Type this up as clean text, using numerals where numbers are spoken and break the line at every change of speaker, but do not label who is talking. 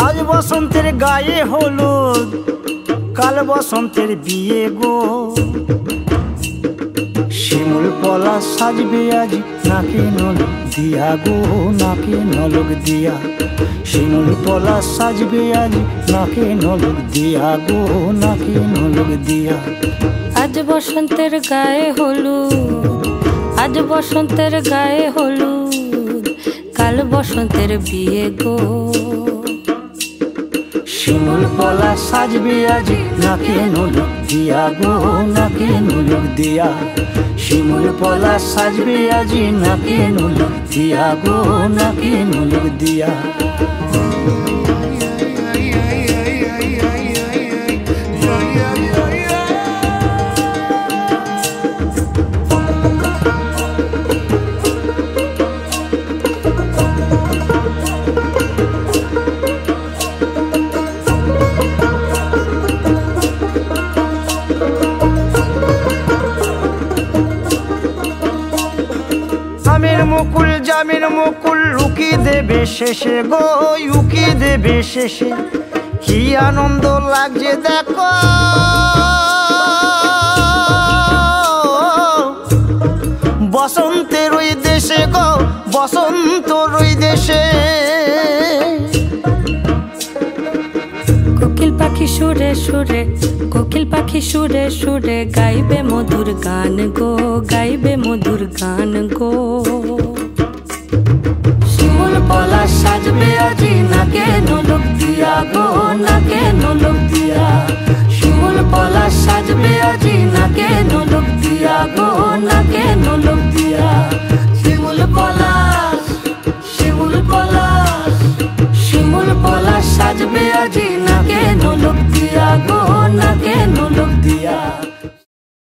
আজ বসন্তের গায়ে হলুদ, কাল বসন্তের বিয়ে গো। শিমুল পলা সাজবে আজ নাকে নলক দিয়া গো, নাকে নলক দিয়া। শিমুল পলা সাজবে আজ নাকে নলক দিয়া গো, নাকে নলক দিয়া।
আজ বসন্তের গায়ে হলুদ, আজ বসন্তের গায়ে হলুদ, কাল বসন্তের বিয়ে গো।
শিমুল পলা সাজবে আজ নাকে নলক দিয়া গো, নাকে নলক দিয়া। শিমুল পলা সাজবে আজ নাকে নলক দিয়া গো, নাকে নলক দিয়া। আমের মুকুল জামের মুকুল লুকি দেবে শেষে গো, লুকি দেবে শেষে। কি আনন্দ লাগছে দেখো, বসন্তের ওই দেশে গো, বসন্তর ওই দেশে।
কোকিল পাখি সুরে সুরে, কোকিল পাখি সুরে সুরে গাইবে মধুর গান গো, গাইবে মধুর গান গো।
শিমুল পলা সাজবে আজি নাকে নলক দিয়া গো, নাকে নলক দিয়া।